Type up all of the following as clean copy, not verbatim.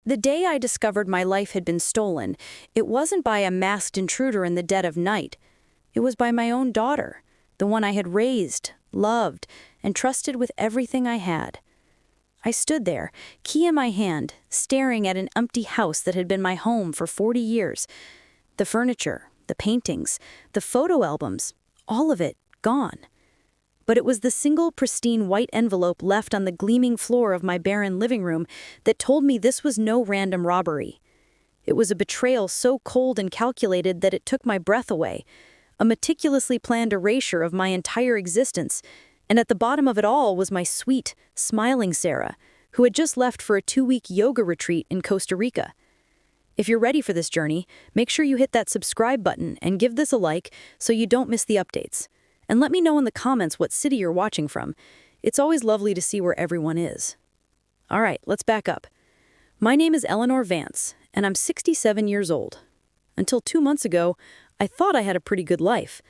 The day I discovered my life had been stolen, it wasn't by a masked intruder in the dead of night. It was by my own daughter, the one I had raised, loved, and trusted with everything I had. I stood there, key in my hand, staring at an empty house that had been my home for 40 years. The furniture, the paintings, the photo albums, all of it gone. But it was the single pristine white envelope left on the gleaming floor of my barren living room that told me this was no random robbery. It was a betrayal so cold and calculated that it took my breath away, a meticulously planned erasure of my entire existence, and at the bottom of it all was my sweet, smiling Sarah, who had just left for a 2-week yoga retreat in Costa Rica. If you're ready for this journey, make sure you hit that subscribe button and give this a like so you don't miss the updates. And let me know in the comments what city you're watching from. It's always lovely to see where everyone is. All right, let's back up. My name is Eleanor Vance, and I'm 67 years old. Until 2 months ago, I thought I had a pretty good life.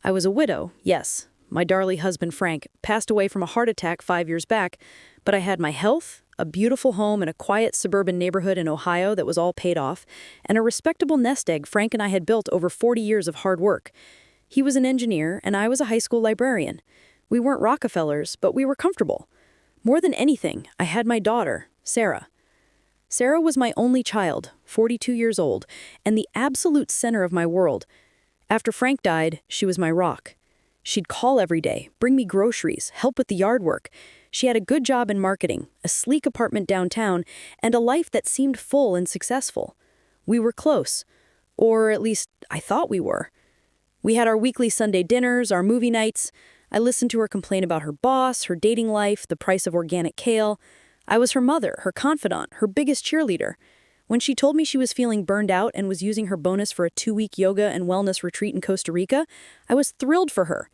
I was a widow, yes. My darling husband Frank passed away from a heart attack 5 years back, but I had my health, a beautiful home in a quiet suburban neighborhood in Ohio that was all paid off, and a respectable nest egg Frank and I had built over 40 years of hard work. He was an engineer, and I was a high school librarian. We weren't Rockefellers, but we were comfortable. More than anything, I had my daughter, Sarah. Sarah was my only child, 42 years old, and the absolute center of my world. After Frank died, she was my rock. She'd call every day, bring me groceries, help with the yard work. She had a good job in marketing, a sleek apartment downtown, and a life that seemed full and successful. We were close, or at least I thought we were. We had our weekly Sunday dinners, our movie nights. I listened to her complain about her boss, her dating life, the price of organic kale. I was her mother, her confidant, her biggest cheerleader. When she told me she was feeling burned out and was using her bonus for a 2-week yoga and wellness retreat in Costa Rica, I was thrilled for her.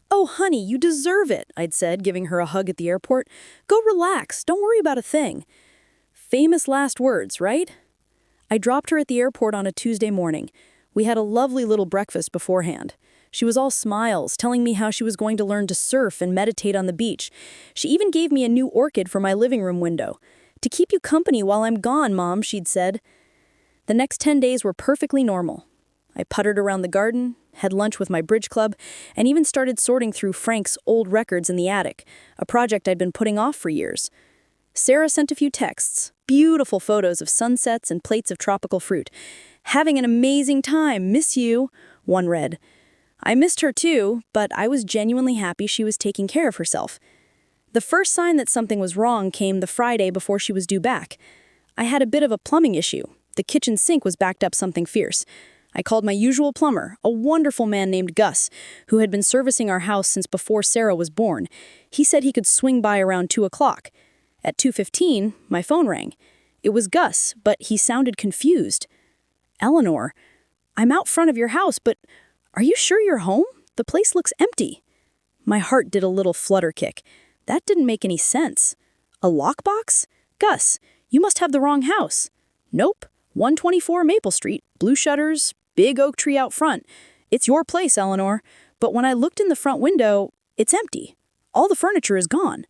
"Oh, honey, you deserve it," I'd said, giving her a hug at the airport. "Go relax, don't worry about a thing." Famous last words, right? I dropped her at the airport on a Tuesday morning. We had a lovely little breakfast beforehand. She was all smiles, telling me how she was going to learn to surf and meditate on the beach. She even gave me a new orchid for my living room window. "To keep you company while I'm gone, Mom," she'd said. The next 10 days were perfectly normal. I puttered around the garden, had lunch with my bridge club, and even started sorting through Frank's old records in the attic, a project I'd been putting off for years. Sarah sent a few texts, beautiful photos of sunsets and plates of tropical fruit. "Having an amazing time, miss you," one read. I missed her too, but I was genuinely happy she was taking care of herself. The first sign that something was wrong came the Friday before she was due back. I had a bit of a plumbing issue. The kitchen sink was backed up something fierce. I called my usual plumber, a wonderful man named Gus, who had been servicing our house since before Sarah was born. He said he could swing by around 2 o'clock. At 2:15, my phone rang. It was Gus, but he sounded confused. "Eleanor, I'm out front of your house, but are you sure you're home? The place looks empty." My heart did a little flutter kick. That didn't make any sense. A lockbox? "Gus, you must have the wrong house." "Nope, 124 Maple Street, blue shutters, big oak tree out front. It's your place, Eleanor. But when I looked in the front window, it's empty. All the furniture is gone."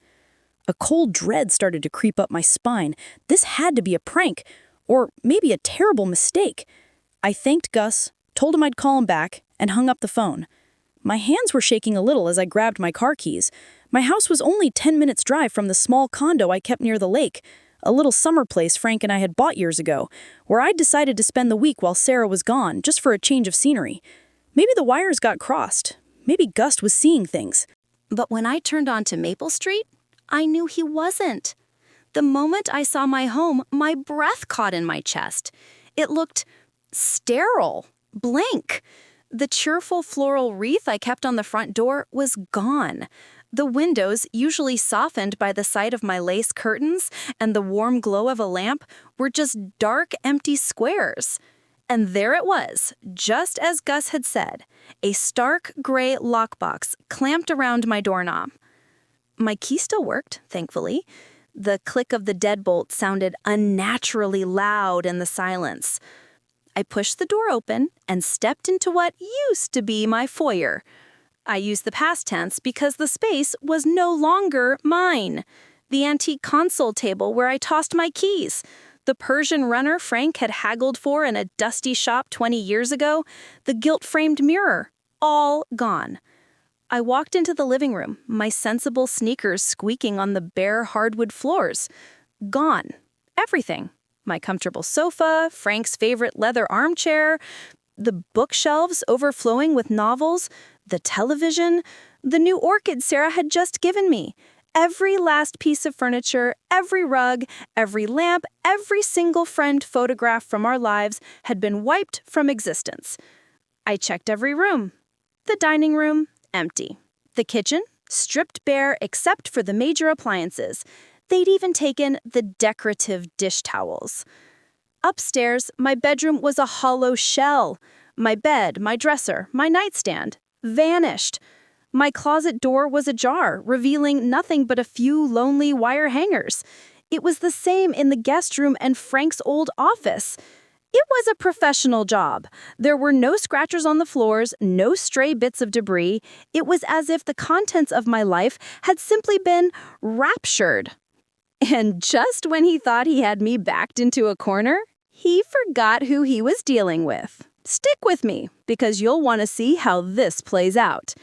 A cold dread started to creep up my spine. This had to be a prank, or maybe a terrible mistake. I thanked Gus, told him I'd call him back, and hung up the phone. My hands were shaking a little as I grabbed my car keys. My house was only 10 minutes' drive from the small condo I kept near the lake, a little summer place Frank and I had bought years ago, where I'd decided to spend the week while Sarah was gone, just for a change of scenery. Maybe the wires got crossed. Maybe Gus was seeing things. But when I turned onto Maple Street, I knew he wasn't. The moment I saw my home, my breath caught in my chest. It looked sterile, blank. The cheerful floral wreath I kept on the front door was gone. The windows, usually softened by the sight of my lace curtains and the warm glow of a lamp, were just dark, empty squares. And there it was, just as Gus had said, a stark gray lockbox clamped around my doorknob. My key still worked, thankfully. The click of the deadbolt sounded unnaturally loud in the silence. I pushed the door open and stepped into what used to be my foyer. I used the past tense because the space was no longer mine. The antique console table where I tossed my keys. The Persian runner Frank had haggled for in a dusty shop 20 years ago, the gilt-framed mirror, all gone. I walked into the living room, my sensible sneakers squeaking on the bare hardwood floors. Gone. Everything. My comfortable sofa, Frank's favorite leather armchair, the bookshelves overflowing with novels, the television, the new orchid Sarah had just given me. Every last piece of furniture, every rug, every lamp, every single friend photograph from our lives had been wiped from existence. I checked every room. The dining room, empty. The kitchen, stripped bare except for the major appliances. They'd even taken the decorative dish towels. Upstairs, my bedroom was a hollow shell. My bed, my dresser, my nightstand, vanished. My closet door was ajar, revealing nothing but a few lonely wire hangers. It was the same in the guest room and Frank's old office. It was a professional job. There were no scratchers on the floors, no stray bits of debris. It was as if the contents of my life had simply been raptured. And just when he thought he had me backed into a corner, he forgot who he was dealing with. Stick with me, because you'll want to see how this plays out.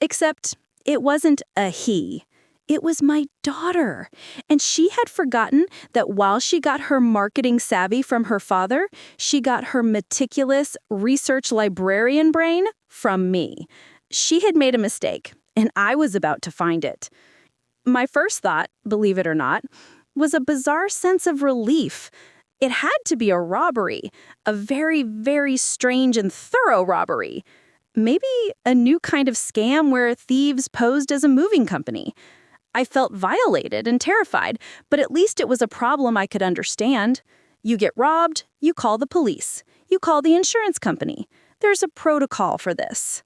Except it wasn't a he. It was my daughter. And she had forgotten that while she got her marketing savvy from her father, she got her meticulous research librarian brain from me. She had made a mistake, and I was about to find it. My first thought, believe it or not, was a bizarre sense of relief. It had to be a robbery, a very, very strange and thorough robbery. Maybe a new kind of scam where thieves posed as a moving company. I felt violated and terrified, but at least it was a problem I could understand. You get robbed, you call the police. You call the insurance company. There's a protocol for this.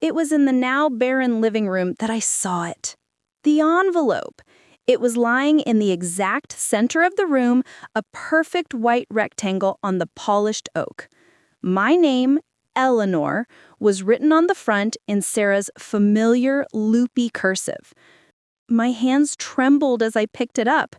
It was in the now barren living room that I saw it. The envelope. It was lying in the exact center of the room, a perfect white rectangle on the polished oak. My name, Eleanor, was written on the front in Sarah's familiar loopy cursive. My hands trembled as I picked it up.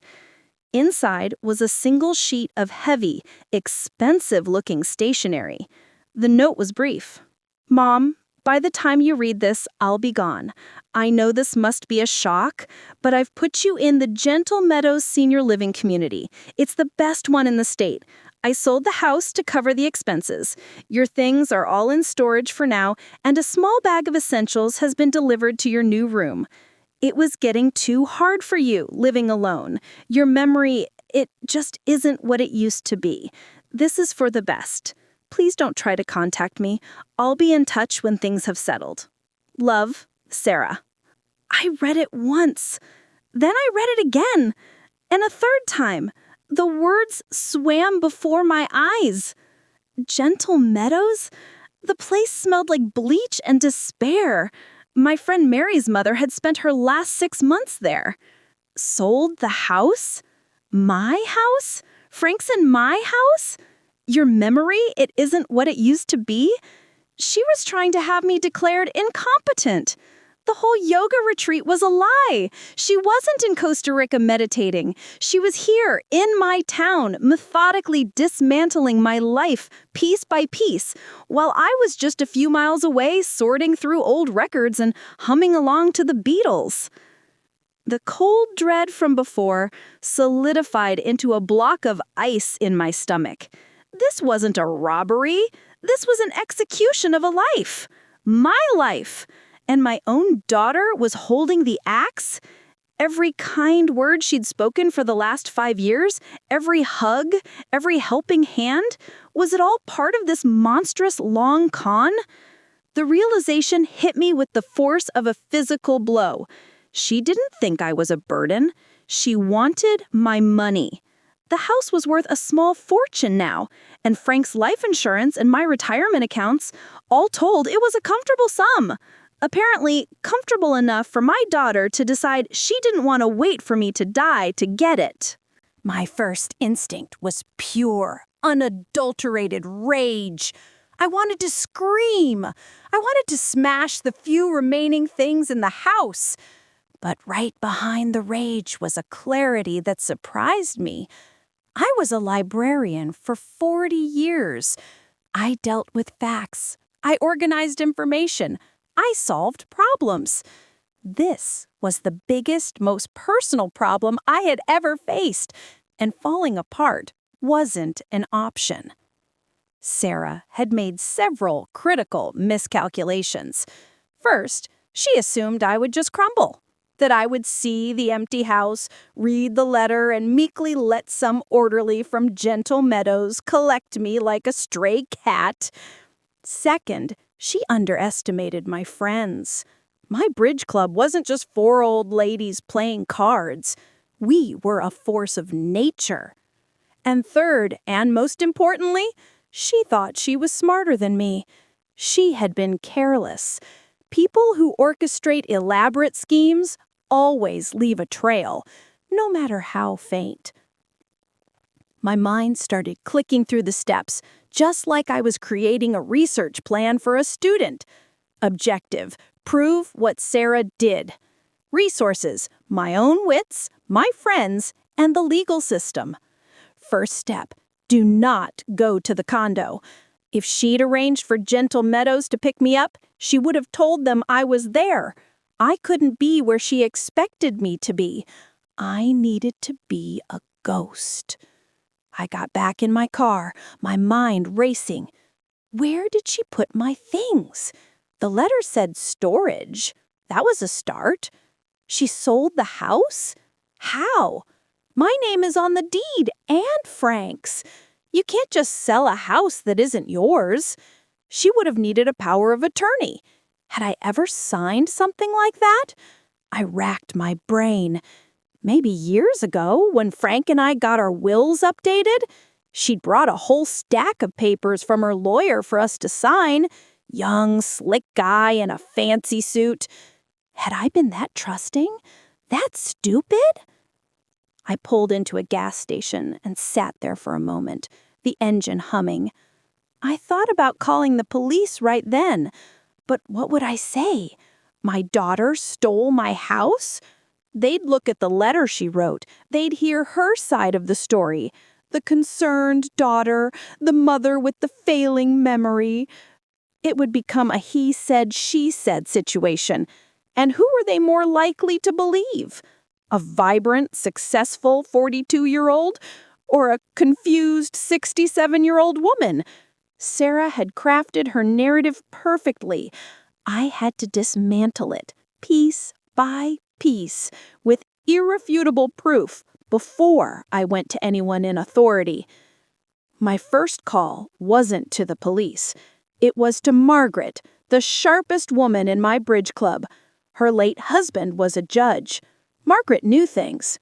Inside was a single sheet of heavy, expensive-looking stationery. The note was brief. Mom, by the time you read this, I'll be gone. I know this must be a shock, but I've put you in the Gentle Meadows Senior Living Community. It's the best one in the state. I sold the house to cover the expenses. Your things are all in storage for now, and a small bag of essentials has been delivered to your new room. It was getting too hard for you, living alone. Your memory, it just isn't what it used to be. This is for the best. Please don't try to contact me. I'll be in touch when things have settled. Love, Sarah. I read it once. Then I read it again. And a third time. The words swam before my eyes. Gentle Meadows? The place smelled like bleach and despair. My friend Mary's mother had spent her last 6 months there. Sold the house? My house? Frank's in my house? Your memory, it isn't what it used to be? She was trying to have me declared incompetent. The whole yoga retreat was a lie. She wasn't in Costa Rica meditating. She was here, in my town, methodically dismantling my life piece by piece, while I was just a few miles away sorting through old records and humming along to the Beatles. The cold dread from before solidified into a block of ice in my stomach. This wasn't a robbery. This was an execution of a life. My life. And my own daughter was holding the axe? Every kind word she'd spoken for the last 5 years, every hug, every helping hand, was it all part of this monstrous long con? The realization hit me with the force of a physical blow. She didn't think I was a burden. She wanted my money. The house was worth a small fortune now, and Frank's life insurance and my retirement accounts, all told, it was a comfortable sum. Apparently, comfortable enough for my daughter to decide she didn't want to wait for me to die to get it. My first instinct was pure, unadulterated rage. I wanted to scream. I wanted to smash the few remaining things in the house. But right behind the rage was a clarity that surprised me. I was a librarian for 40 years. I dealt with facts. I organized information. I solved problems. This was the biggest, most personal problem I had ever faced, and falling apart wasn't an option. Sarah had made several critical miscalculations. First, she assumed I would just crumble, that I would see the empty house, read the letter, and meekly let some orderly from Gentle Meadows collect me like a stray cat. Second, she underestimated my friends. My bridge club wasn't just 4 old ladies playing cards. We were a force of nature. And third, and most importantly, she thought she was smarter than me. She had been careless. People who orchestrate elaborate schemes always leave a trail, no matter how faint. My mind started clicking through the steps, just like I was creating a research plan for a student. Objective: prove what Sarah did. Resources: my own wits, my friends, and the legal system. First step: do not go to the condo. If she'd arranged for Gentle Meadows to pick me up, she would have told them I was there. I couldn't be where she expected me to be. I needed to be a ghost. I got back in my car, my mind racing. Where did she put my things? The letter said storage. That was a start. She sold the house? How? My name is on the deed and Frank's. You can't just sell a house that isn't yours. She would have needed a power of attorney. Had I ever signed something like that? I racked my brain. Maybe years ago, when Frank and I got our wills updated, she'd brought a whole stack of papers from her lawyer for us to sign. Young, slick guy in a fancy suit. Had I been that trusting? That stupid? I pulled into a gas station and sat there for a moment, the engine humming. I thought about calling the police right then, but what would I say? My daughter stole my house? They'd look at the letter she wrote. They'd hear her side of the story. The concerned daughter, the mother with the failing memory. It would become a he said, she said situation. And who were they more likely to believe? A vibrant, successful 42-year-old? Or a confused 67-year-old woman? Sarah had crafted her narrative perfectly. I had to dismantle it, piece by piece, with irrefutable proof before I went to anyone in authority. My first call wasn't to the police. It was to Margaret, the sharpest woman in my bridge club. Her late husband was a judge. Margaret knew things.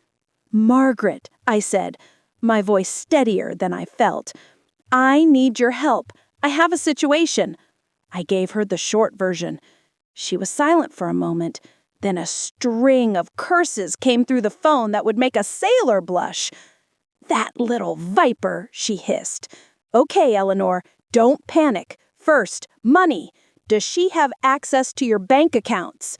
"Margaret," I said, my voice steadier than I felt. "I need your help. I have a situation." I gave her the short version. She was silent for a moment. Then a string of curses came through the phone that would make a sailor blush. "That little viper," she hissed. "Okay, Eleanor, don't panic. First, money. Does she have access to your bank accounts?"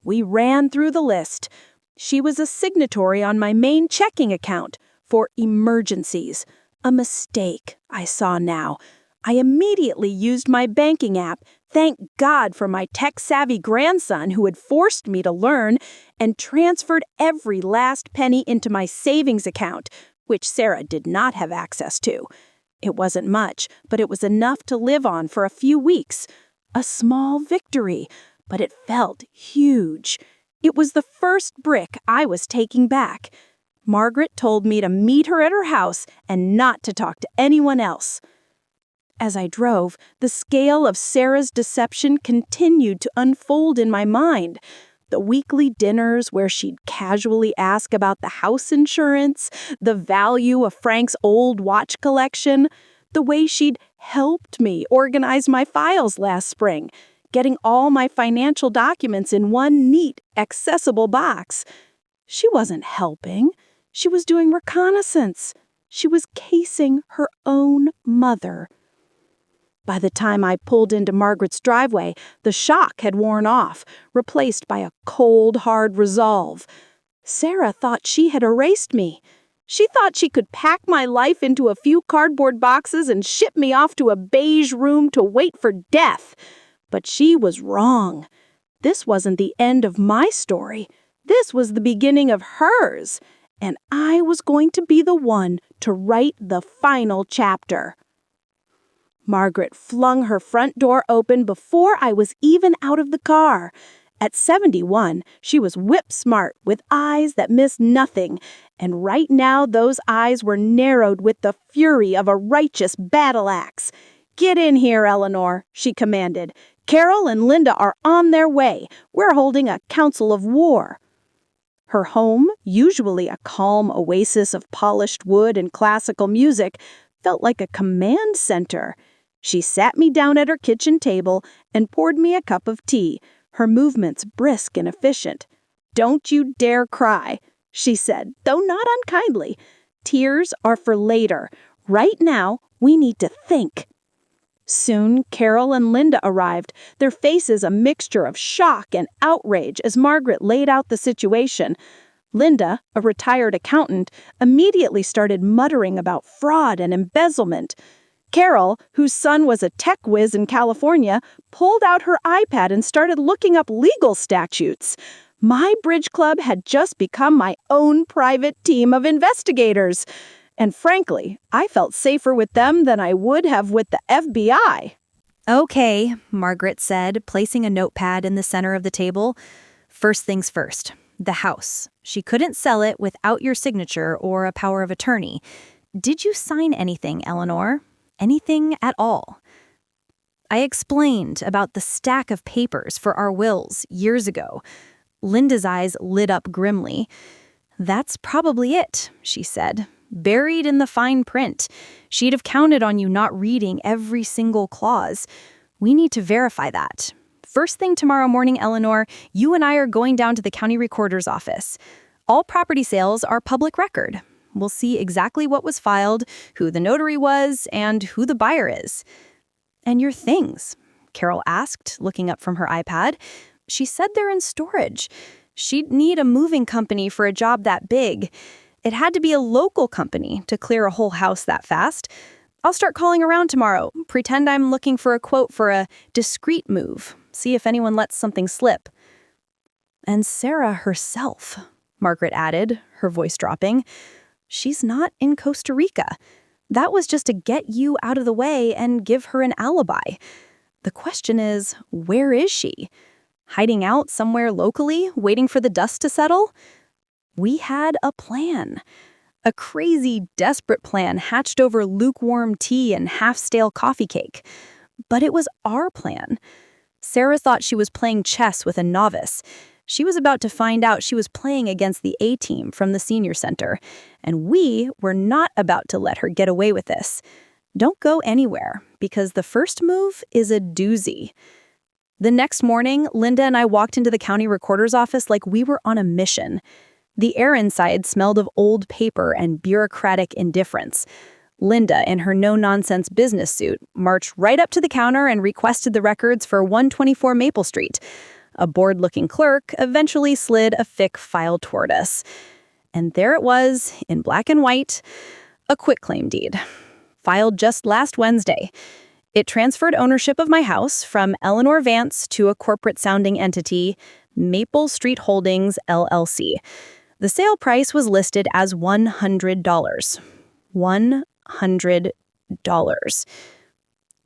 We ran through the list. She was a signatory on my main checking account for emergencies. A mistake, I saw now. I immediately used my banking app, thank God for my tech-savvy grandson who had forced me to learn, and transferred every last penny into my savings account, which Sarah did not have access to. It wasn't much, but it was enough to live on for a few weeks. A small victory, but it felt huge. It was the first brick I was taking back. Margaret told me to meet her at her house and not to talk to anyone else. As I drove, the scale of Sarah's deception continued to unfold in my mind. The weekly dinners where she'd casually ask about the house insurance, the value of Frank's old watch collection, the way she'd helped me organize my files last spring, getting all my financial documents in one neat, accessible box. She wasn't helping. She was doing reconnaissance. She was casing her own mother. By the time I pulled into Margaret's driveway, the shock had worn off, replaced by a cold, hard resolve. Sarah thought she had erased me. She thought she could pack my life into a few cardboard boxes and ship me off to a beige room to wait for death. But she was wrong. This wasn't the end of my story. This was the beginning of hers. And I was going to be the one to write the final chapter. Margaret flung her front door open before I was even out of the car. At 71, she was whip-smart with eyes that missed nothing, and right now those eyes were narrowed with the fury of a righteous battle axe. "Get in here, Eleanor," she commanded. "Carol and Linda are on their way. We're holding a council of war." Her home, usually a calm oasis of polished wood and classical music, felt like a command center. She sat me down at her kitchen table and poured me a cup of tea, her movements brisk and efficient. "Don't you dare cry," she said, though not unkindly. "Tears are for later. Right now, we need to think." Soon, Carol and Linda arrived, their faces a mixture of shock and outrage as Margaret laid out the situation. Linda, a retired accountant, immediately started muttering about fraud and embezzlement. Carol, whose son was a tech whiz in California, pulled out her iPad and started looking up legal statutes. My bridge club had just become my own private team of investigators. And frankly, I felt safer with them than I would have with the FBI. "Okay," Margaret said, placing a notepad in the center of the table. "First things first, the house. She couldn't sell it without your signature or a power of attorney. Did you sign anything, Eleanor? Anything at all?" I explained about the stack of papers for our wills years ago. Linda's eyes lit up grimly. "That's probably it," she said. "Buried in the fine print. She'd have counted on you not reading every single clause. We need to verify that. First thing tomorrow morning, Eleanor, you and I are going down to the county recorder's office. All property sales are public record. We'll see exactly what was filed, who the notary was, and who the buyer is." "And your things?" Carol asked, looking up from her iPad. "She said they're in storage. She'd need a moving company for a job that big. It had to be a local company to clear a whole house that fast. I'll start calling around tomorrow, pretend I'm looking for a quote for a discreet move, see if anyone lets something slip." "And Sarah herself," Margaret added, her voice dropping. "She's not in Costa Rica. That was just to get you out of the way and give her an alibi. The question is, where is she? Hiding out somewhere locally, waiting for the dust to settle?" We had a plan. A crazy, desperate plan hatched over lukewarm tea and half-stale coffee cake. But it was our plan. Sarah thought she was playing chess with a novice. She was about to find out she was playing against the A-team from the senior center, and we were not about to let her get away with this. Don't go anywhere, because the first move is a doozy. The next morning, Linda and I walked into the county recorder's office like we were on a mission. The air inside smelled of old paper and bureaucratic indifference. Linda, in her no-nonsense business suit, marched right up to the counter and requested the records for 124 Maple Street. A bored-looking clerk eventually slid a thick file toward us. And there it was, in black and white, a quitclaim deed, filed just last Wednesday. It transferred ownership of my house from Eleanor Vance to a corporate-sounding entity, Maple Street Holdings, LLC. The sale price was listed as $100. $100.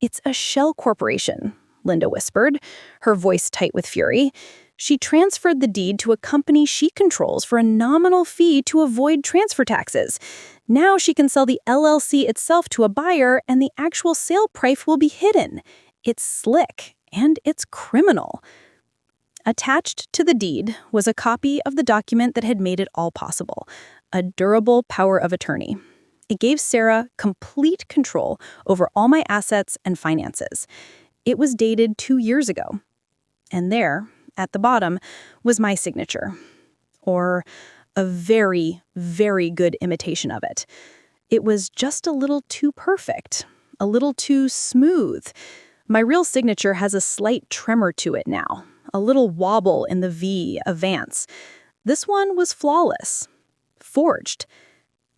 "It's a shell corporation," Linda whispered, her voice tight with fury. "She transferred the deed to a company she controls for a nominal fee to avoid transfer taxes. Now she can sell the LLC itself to a buyer, and the actual sale price will be hidden. It's slick, and it's criminal." Attached to the deed was a copy of the document that had made it all possible, a durable power of attorney. It gave Sarah complete control over all my assets and finances. It was dated 2 years ago. And there, at the bottom, was my signature. Or a very, very good imitation of it. It was just a little too perfect, a little too smooth. My real signature has a slight tremor to it now, a little wobble in the V of Vance. This one was flawless, forged.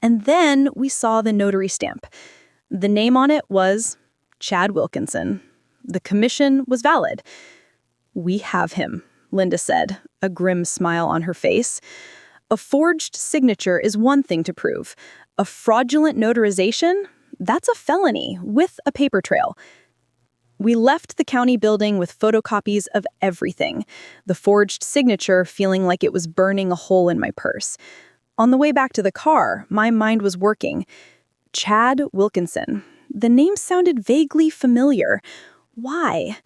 And then we saw the notary stamp. The name on it was Chad Wilkinson. The commission was valid. "We have him," Linda said, a grim smile on her face. A forged signature is one thing to prove. A fraudulent notarization? That's a felony with a paper trail. We left the county building with photocopies of everything, the forged signature feeling like it was burning a hole in my purse. On the way back to the car, my mind was working. Chad Wilkinson. The name sounded vaguely familiar. Why?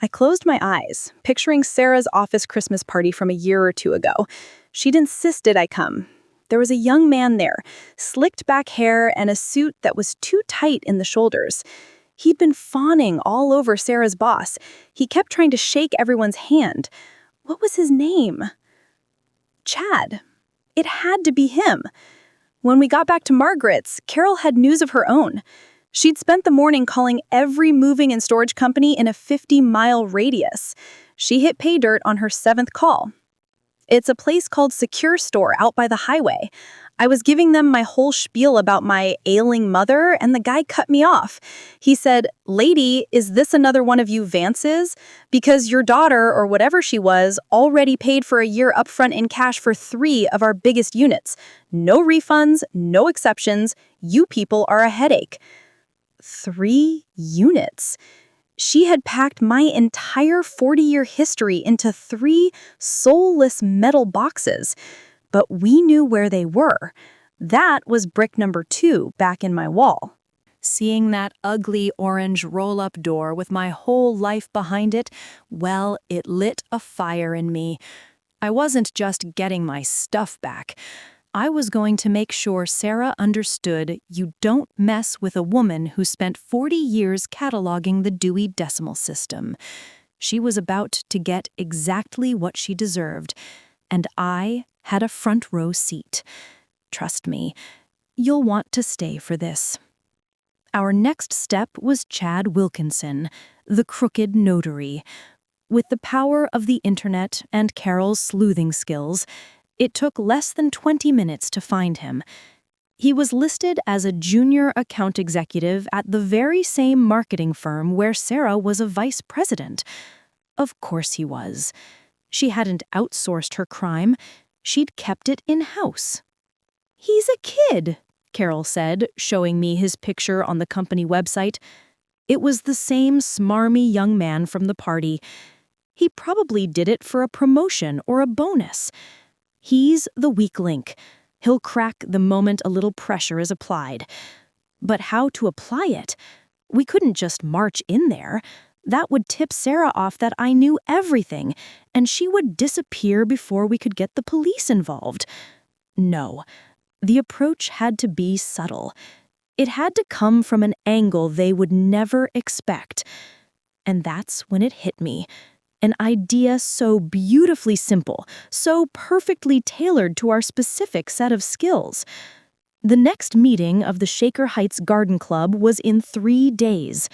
I closed my eyes, picturing Sarah's office Christmas party from a year or two ago. She'd insisted I come. There was a young man there, slicked back hair and a suit that was too tight in the shoulders. He'd been fawning all over Sarah's boss. He kept trying to shake everyone's hand. What was his name? Chad. It had to be him. When we got back to Margaret's, Carol had news of her own. She'd spent the morning calling every moving and storage company in a 50-mile radius. She hit pay dirt on her 7th call. It's a place called Secure Store out by the highway. I was giving them my whole spiel about my ailing mother, and the guy cut me off. He said, "Lady, is this another one of you Vances? Because your daughter, or whatever she was, already paid for a year upfront in cash for 3 of our biggest units. No refunds, no exceptions. You people are a headache." 3 units. She had packed my entire 40-year history into 3 soulless metal boxes. But we knew where they were. That was brick number 2 back in my wall. Seeing that ugly orange roll-up door with my whole life behind it, well, it lit a fire in me. I wasn't just getting my stuff back. I was going to make sure Sarah understood you don't mess with a woman who spent 40 years cataloging the Dewey Decimal System. She was about to get exactly what she deserved, and I had a front row seat. Trust me, you'll want to stay for this. Our next step was Chad Wilkinson, the crooked notary. With the power of the internet and Carol's sleuthing skills, it took less than 20 minutes to find him. He was listed as a junior account executive at the very same marketing firm where Sarah was a vice president. Of course he was. She hadn't outsourced her crime. She'd kept it in-house. "He's a kid," Carol said, showing me his picture on the company website. It was the same smarmy young man from the party. He probably did it for a promotion or a bonus. He's the weak link. He'll crack the moment a little pressure is applied. But how to apply it? We couldn't just march in there. That would tip Sarah off that I knew everything, and she would disappear before we could get the police involved. No, the approach had to be subtle. It had to come from an angle they would never expect. And that's when it hit me. An idea so beautifully simple, so perfectly tailored to our specific set of skills. The next meeting of the Shaker Heights Garden Club was in 3 days.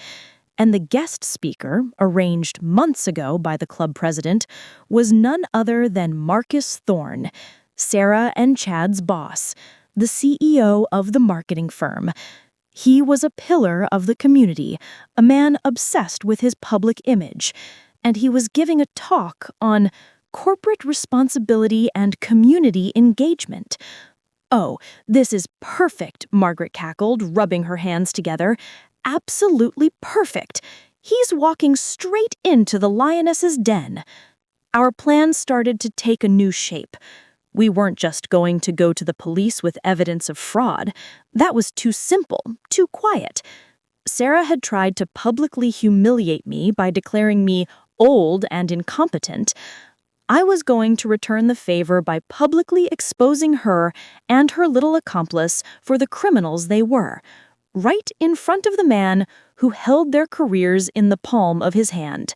And the guest speaker, arranged months ago by the club president, was none other than Marcus Thorne, Sarah and Chad's boss, the CEO of the marketing firm. He was a pillar of the community, a man obsessed with his public image, and he was giving a talk on corporate responsibility and community engagement. "Oh, this is perfect," Margaret cackled, rubbing her hands together. "Absolutely perfect. He's walking straight into the lioness's den." Our plan started to take a new shape. We weren't just going to go to the police with evidence of fraud. That was too simple, too quiet. Sarah had tried to publicly humiliate me by declaring me old and incompetent. I was going to return the favor by publicly exposing her and her little accomplice for the criminals they were, right in front of the man who held their careers in the palm of his hand.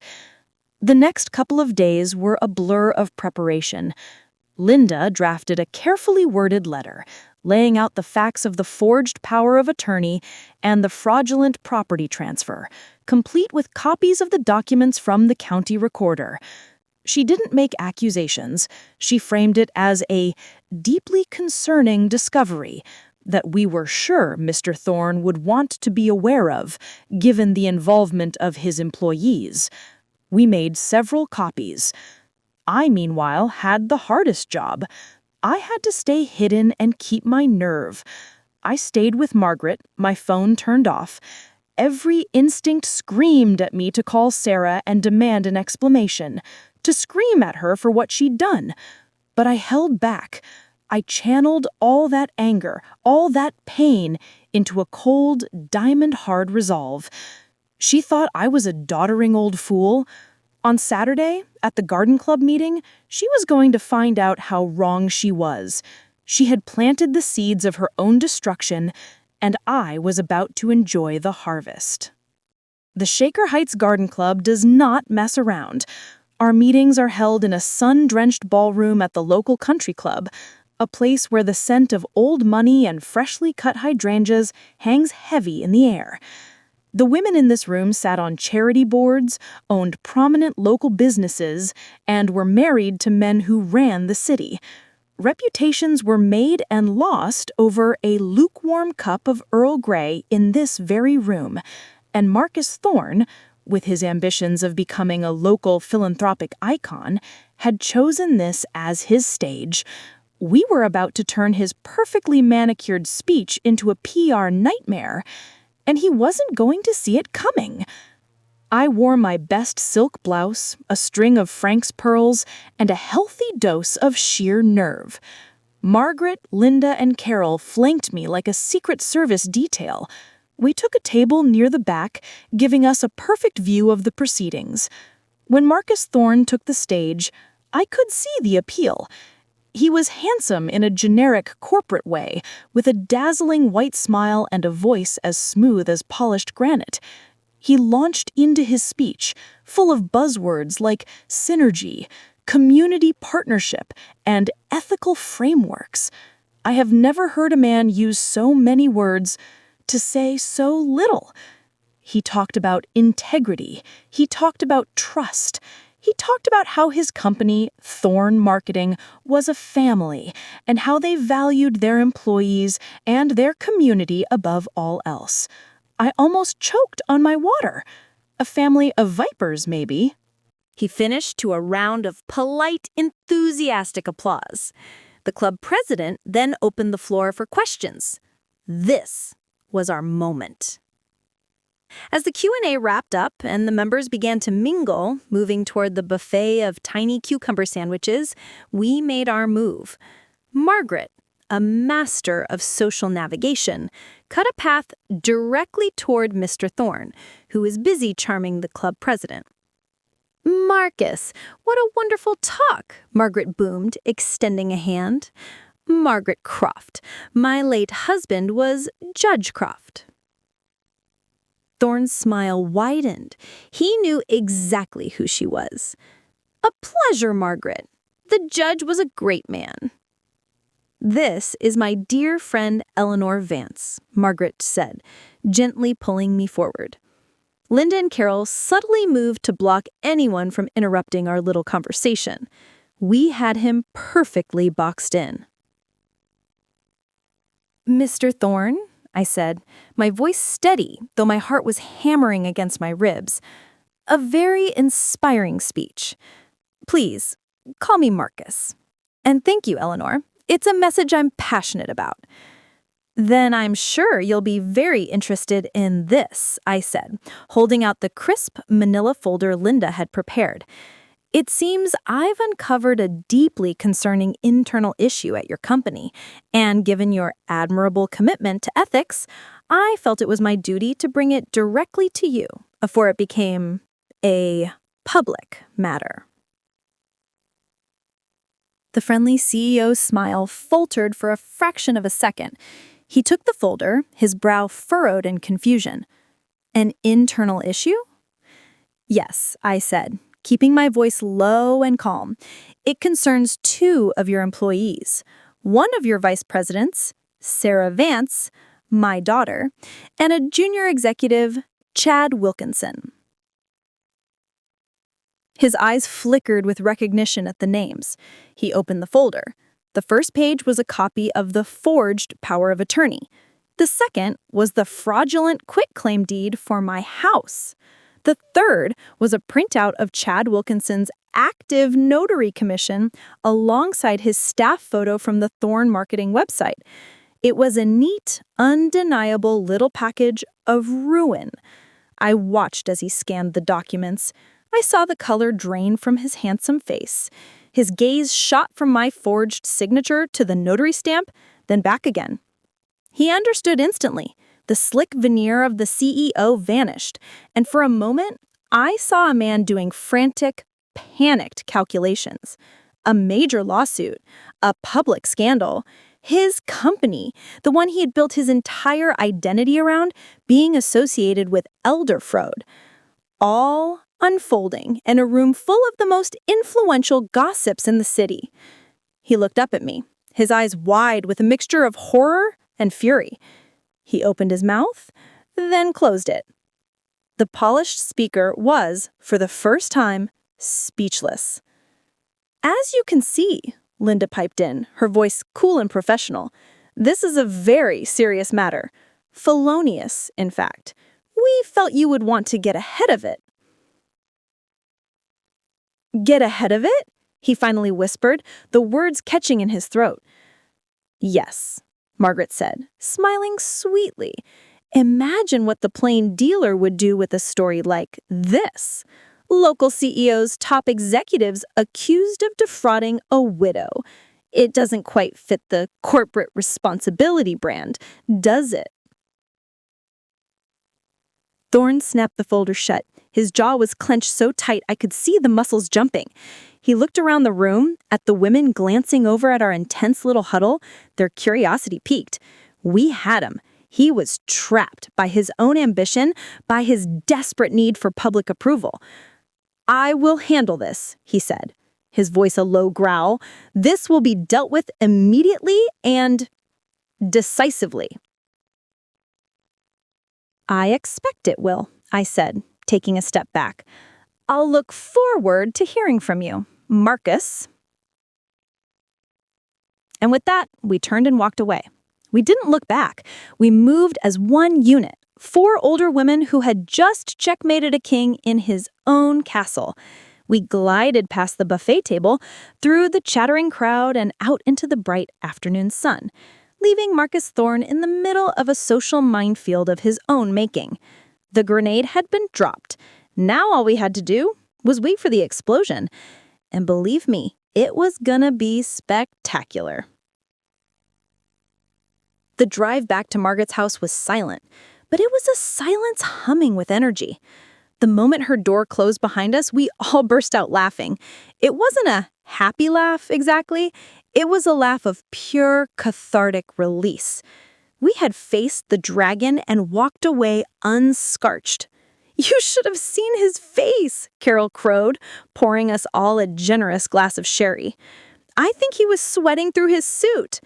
The next couple of days were a blur of preparation. Linda drafted a carefully worded letter, laying out the facts of the forged power of attorney and the fraudulent property transfer, complete with copies of the documents from the county recorder. She didn't make accusations. She framed it as a deeply concerning discovery, that we were sure Mr. Thorne would want to be aware of, given the involvement of his employees. We made several copies. I, meanwhile, had the hardest job. I had to stay hidden and keep my nerve. I stayed with Margaret, my phone turned off. Every instinct screamed at me to call Sarah and demand an explanation, to scream at her for what she'd done. But I held back. I channeled all that anger, all that pain, into a cold, diamond-hard resolve. She thought I was a doddering old fool. On Saturday, at the garden club meeting, she was going to find out how wrong she was. She had planted the seeds of her own destruction, and I was about to enjoy the harvest. The Shaker Heights Garden Club does not mess around. Our meetings are held in a sun-drenched ballroom at the local country club, a place where the scent of old money and freshly cut hydrangeas hangs heavy in the air. The women in this room sat on charity boards, owned prominent local businesses, and were married to men who ran the city. Reputations were made and lost over a lukewarm cup of Earl Grey in this very room, and Marcus Thorne, with his ambitions of becoming a local philanthropic icon, had chosen this as his stage. We were about to turn his perfectly manicured speech into a PR nightmare, and he wasn't going to see it coming. I wore my best silk blouse, a string of Frank's pearls, and a healthy dose of sheer nerve. Margaret, Linda, and Carol flanked me like a Secret Service detail. We took a table near the back, giving us a perfect view of the proceedings. When Marcus Thorne took the stage, I could see the appeal. He was handsome in a generic corporate way, with a dazzling white smile and a voice as smooth as polished granite. He launched into his speech, full of buzzwords like synergy, community partnership, and ethical frameworks. I have never heard a man use so many words to say so little. He talked about integrity. He talked about trust. He talked about how his company, Thorne Marketing, was a family and how they valued their employees and their community above all else. I almost choked on my water. A family of vipers, maybe. He finished to a round of polite, enthusiastic applause. The club president then opened the floor for questions. This was our moment. As the Q&A wrapped up and the members began to mingle, moving toward the buffet of tiny cucumber sandwiches, we made our move. Margaret, a master of social navigation, cut a path directly toward Mr. Thorne, who was busy charming the club president. "Marcus, what a wonderful talk," Margaret boomed, extending a hand. "Margaret Croft. My late husband was Judge Croft." Thorne's smile widened. He knew exactly who she was. "A pleasure, Margaret. The judge was a great man." "This is my dear friend Eleanor Vance," Margaret said, gently pulling me forward. Linda and Carol subtly moved to block anyone from interrupting our little conversation. We had him perfectly boxed in. "Mr. Thorne," I said, my voice steady, though my heart was hammering against my ribs. "A very inspiring speech. Please, call me Marcus. And thank you, Eleanor. It's a message I'm passionate about." "Then I'm sure you'll be very interested in this," I said, holding out the crisp manila folder Linda had prepared. "It seems I've uncovered a deeply concerning internal issue at your company, and given your admirable commitment to ethics, I felt it was my duty to bring it directly to you before it became a public matter." The friendly CEO's smile faltered for a fraction of a second. He took the folder, his brow furrowed in confusion. "An internal issue?" "Yes," I said, keeping my voice low and calm. "It concerns 2 of your employees, one of your vice presidents, Sarah Vance, my daughter, and a junior executive, Chad Wilkinson." His eyes flickered with recognition at the names. He opened the folder. The first page was a copy of the forged power of attorney. The second was the fraudulent quitclaim deed for my house. The third was a printout of Chad Wilkinson's active notary commission alongside his staff photo from the Thorn marketing website. It was a neat, undeniable little package of ruin. I watched as he scanned the documents. I saw the color drain from his handsome face. His gaze shot from my forged signature to the notary stamp, then back again. He understood instantly. The slick veneer of the CEO vanished, and for a moment, I saw a man doing frantic, panicked calculations. A major lawsuit, a public scandal, his company, the one he had built his entire identity around, being associated with elder fraud. All unfolding in a room full of the most influential gossips in the city. He looked up at me, his eyes wide with a mixture of horror and fury. He opened his mouth, then closed it. The polished speaker was, for the first time, speechless. "As you can see," Linda piped in, her voice cool and professional, "this is a very serious matter. Felonious, in fact. We felt you would want to get ahead of it." "Get ahead of it?" he finally whispered, the words catching in his throat. "Yes," Margaret said, smiling sweetly. "Imagine what the plain dealer would do with a story like this. Local CEOs, top executives accused of defrauding a widow. It doesn't quite fit the corporate responsibility brand, does it?" Thorn snapped the folder shut. His jaw was clenched so tight I could see the muscles jumping. He looked around the room, at the women glancing over at our intense little huddle. Their curiosity piqued. We had him. He was trapped by his own ambition, by his desperate need for public approval. "I will handle this," he said, his voice a low growl. "This will be dealt with immediately and decisively." "I expect it will," I said, taking a step back. "I'll look forward to hearing from you, Marcus." And with that, we turned and walked away. We didn't look back. We moved as one unit, 4 older women who had just checkmated a king in his own castle. We glided past the buffet table, through the chattering crowd and out into the bright afternoon sun, leaving Marcus Thorn in the middle of a social minefield of his own making. The grenade had been dropped. Now all we had to do was wait for the explosion. And believe me, it was gonna be spectacular. The drive back to Margaret's house was silent, but it was a silence humming with energy. The moment her door closed behind us, we all burst out laughing. It wasn't a happy laugh, exactly. It was a laugh of pure cathartic release. We had faced the dragon and walked away unscorched. "You should have seen his face," Carol crowed, pouring us all a generous glass of sherry. "I think he was sweating through his suit."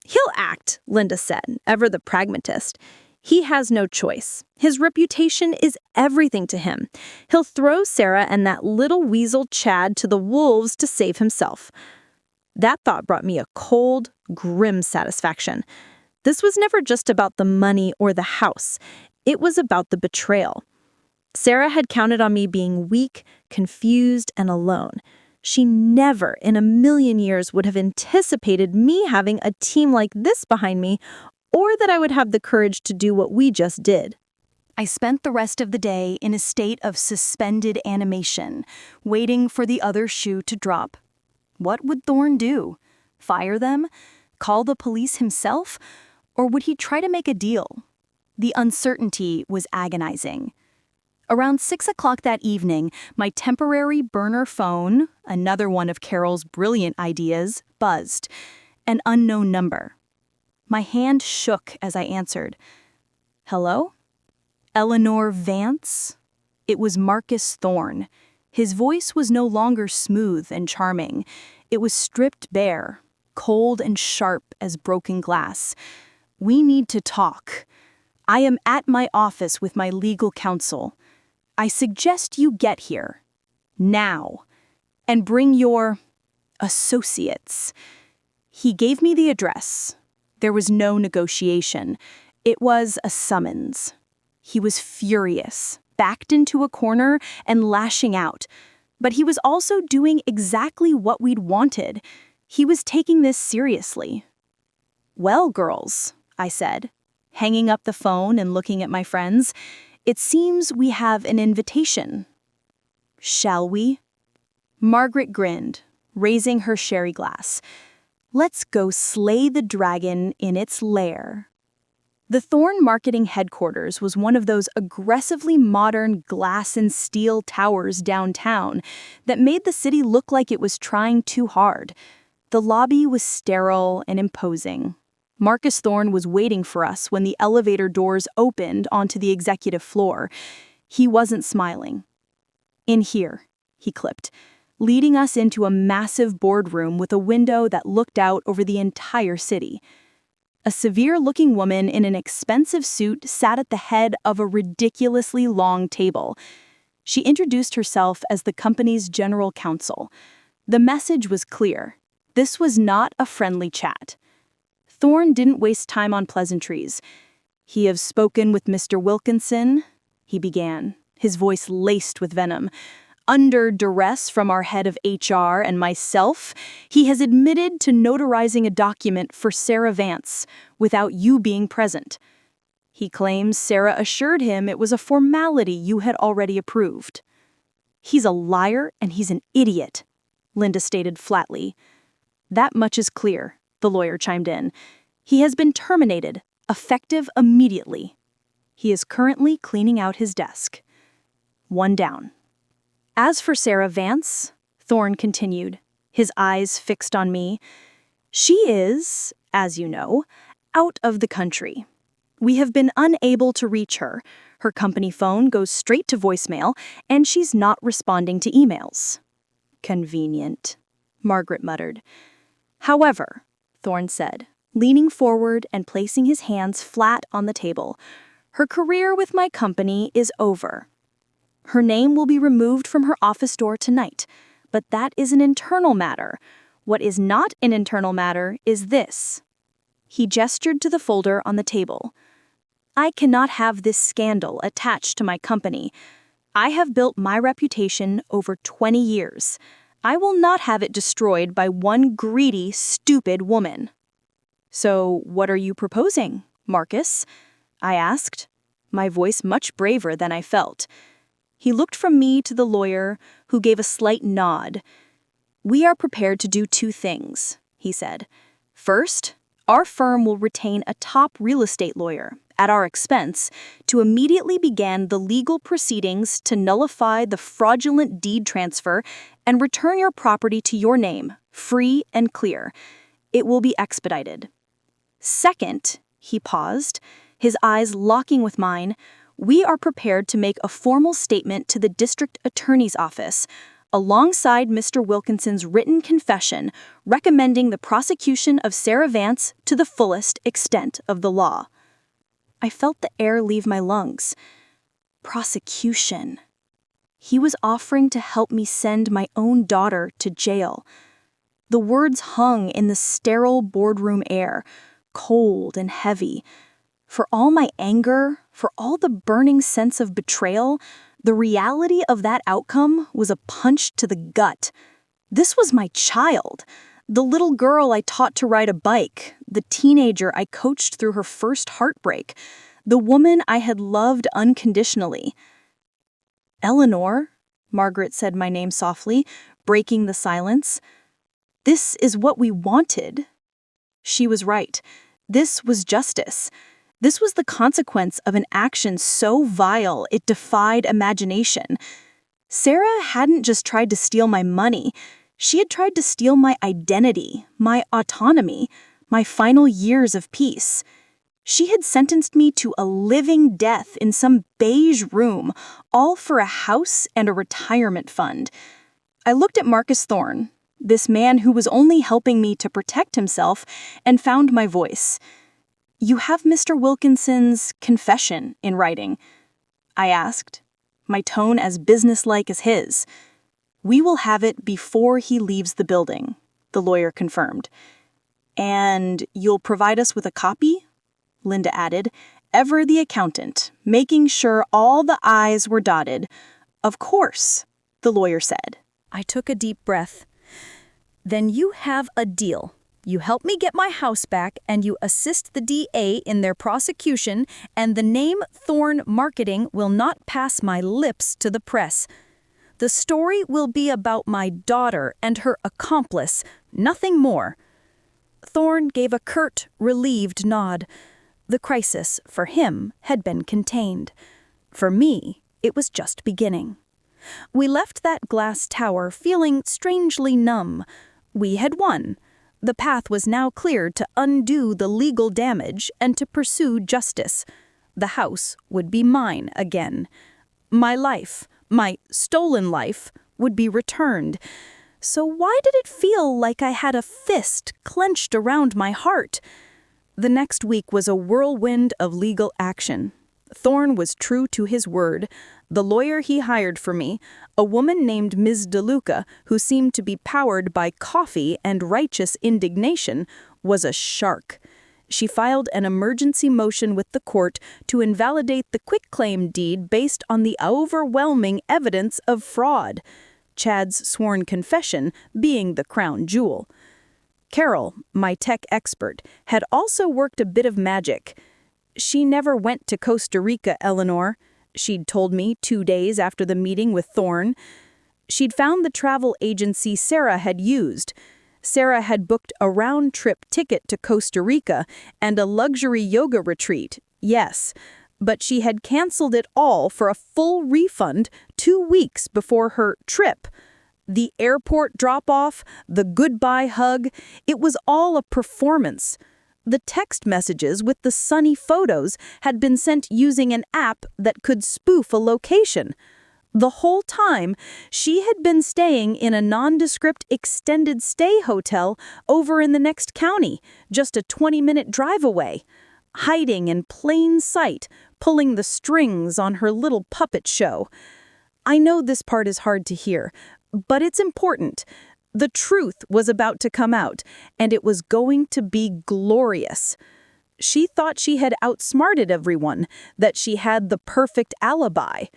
"He'll act," Linda said, ever the pragmatist. "He has no choice. His reputation is everything to him. He'll throw Sarah and that little weasel Chad to the wolves to save himself." That thought brought me a cold, grim satisfaction. This was never just about the money or the house. It was about the betrayal. Sarah had counted on me being weak, confused, and alone. She never in a million years would have anticipated me having a team like this behind me, or that I would have the courage to do what we just did. I spent the rest of the day in a state of suspended animation, waiting for the other shoe to drop. What would Thorn do? Fire them? Call the police himself? Or would he try to make a deal? The uncertainty was agonizing. Around 6 o'clock that evening, my temporary burner phone, another one of Carol's brilliant ideas, buzzed. An unknown number. My hand shook as I answered. "Hello? Eleanor Vance?" It was Marcus Thorn. His voice was no longer smooth and charming. It was stripped bare, cold and sharp as broken glass. "We need to talk. I am at my office with my legal counsel. I suggest you get here. Now. And bring your associates." He gave me the address. There was no negotiation. It was a summons. He was furious, backed into a corner and lashing out. But he was also doing exactly what we'd wanted. He was taking this seriously. "Well, girls," I said, hanging up the phone and looking at my friends, "it seems we have an invitation. Shall we?" Margaret grinned, raising her sherry glass. "Let's go slay the dragon in its lair." The Thorn marketing headquarters was one of those aggressively modern glass and steel towers downtown that made the city look like it was trying too hard. The lobby was sterile and imposing. Marcus Thorn was waiting for us when the elevator doors opened onto the executive floor. He wasn't smiling. "In here," he clipped, leading us into a massive boardroom with a window that looked out over the entire city. A severe-looking woman in an expensive suit sat at the head of a ridiculously long table. She introduced herself as the company's general counsel. The message was clear. This was not a friendly chat. Thorn didn't waste time on pleasantries. "He have spoken with Mr. Wilkinson," he began, his voice laced with venom. "Under duress from our head of HR and myself, he has admitted to notarizing a document for Sarah Vance without you being present. He claims Sarah assured him it was a formality you had already approved." "He's a liar and he's an idiot," Linda stated flatly. "That much is clear," the lawyer chimed in. "He has been terminated, effective immediately. He is currently cleaning out his desk." One down. "As for Sarah Vance," Thorn continued, his eyes fixed on me, "she is, as you know, out of the country. We have been unable to reach her. Her company phone goes straight to voicemail, and she's not responding to emails." "Convenient," Margaret muttered. "However," Thorn said, leaning forward and placing his hands flat on the table, "her career with my company is over. Her name will be removed from her office door tonight, but that is an internal matter. What is not an internal matter is this." He gestured to the folder on the table. "I cannot have this scandal attached to my company. I have built my reputation over 20 years. I will not have it destroyed by one greedy, stupid woman." "So what are you proposing, Marcus?" I asked, my voice much braver than I felt. He looked from me to the lawyer, who gave a slight nod. "We are prepared to do two things," he said. "First, our firm will retain a top real estate lawyer, at our expense, to immediately begin the legal proceedings to nullify the fraudulent deed transfer and return your property to your name, free and clear. It will be expedited. Second," he paused, his eyes locking with mine, "we are prepared to make a formal statement to the district attorney's office, alongside Mr. Wilkinson's written confession recommending the prosecution of Sarah Vance to the fullest extent of the law." I felt the air leave my lungs. Prosecution. He was offering to help me send my own daughter to jail. The words hung in the sterile boardroom air, cold and heavy. For all my anger, for all the burning sense of betrayal, the reality of that outcome was a punch to the gut. This was my child, the little girl I taught to ride a bike, the teenager I coached through her first heartbreak, the woman I had loved unconditionally. "Eleanor," Margaret said my name softly, breaking the silence. "This is what we wanted." She was right. This was justice. This was the consequence of an action so vile it defied imagination. Sarah hadn't just tried to steal my money. She had tried to steal my identity, my autonomy, my final years of peace. She had sentenced me to a living death in some beige room, all for a house and a retirement fund. I looked at Marcus Thorn, this man who was only helping me to protect himself, and found my voice. "You have Mr. Wilkinson's confession in writing?" I asked, my tone as businesslike as his. "We will have it before he leaves the building," the lawyer confirmed. And you'll provide us with a copy? Linda added, ever the accountant, making sure all the I's were dotted. Of course, the lawyer said. I took a deep breath. Then you have a deal. You help me get my house back, and you assist the DA in their prosecution, and the name Thorn Marketing will not pass my lips to the press. The story will be about my daughter and her accomplice, nothing more. Thorn gave a curt, relieved nod. The crisis, for him, had been contained. For me, it was just beginning. We left that glass tower feeling strangely numb. We had won. The path was now clear to undo the legal damage and to pursue justice. The house would be mine again. My life, my stolen life, would be returned. So why did it feel like I had a fist clenched around my heart? The next week was a whirlwind of legal action. Thorn was true to his word. The lawyer he hired for me, a woman named Ms. DeLuca, who seemed to be powered by coffee and righteous indignation, was a shark. She filed an emergency motion with the court to invalidate the quitclaim deed based on the overwhelming evidence of fraud, Chad's sworn confession being the crown jewel. Carol, my tech expert, had also worked a bit of magic. She never went to Costa Rica, Eleanor, she'd told me 2 days after the meeting with Thorn. She'd found the travel agency Sarah had used. Sarah had booked a round-trip ticket to Costa Rica and a luxury yoga retreat, yes, but she had canceled it all for a full refund 2 weeks before her trip. The airport drop-off, the goodbye hug, it was all a performance. The text messages with the sunny photos had been sent using an app that could spoof a location. The whole time, she had been staying in a nondescript extended stay hotel over in the next county, just a 20-minute drive away, hiding in plain sight, pulling the strings on her little puppet show. I know this part is hard to hear, but it's important. The truth was about to come out, and it was going to be glorious. She thought she had outsmarted everyone, that she had the perfect alibi.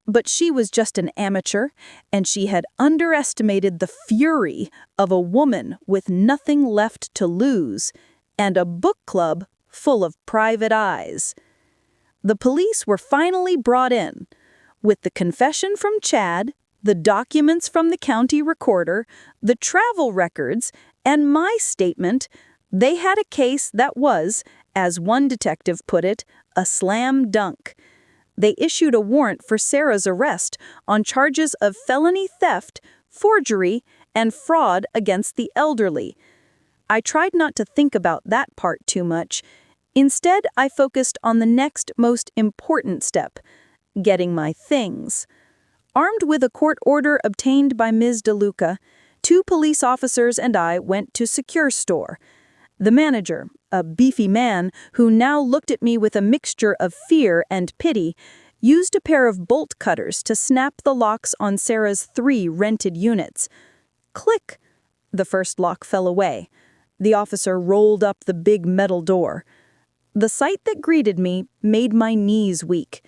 But she was just an amateur, and she had underestimated the fury of a woman with nothing left to lose, and a book club full of private eyes. The police were finally brought in. With the confession from Chad, the documents from the county recorder, the travel records, and my statement, they had a case that was, as one detective put it, a slam dunk. They issued a warrant for Sarah's arrest on charges of felony theft, forgery, and fraud against the elderly. I tried not to think about that part too much. Instead, I focused on the next most important step, getting my things. Armed with a court order obtained by Ms. DeLuca, 2 police officers and I went to Secure Store. The manager, a beefy man who now looked at me with a mixture of fear and pity, used a pair of bolt cutters to snap the locks on Sarah's 3 rented units. Click! The first lock fell away. The officer rolled up the big metal door. The sight that greeted me made my knees weak.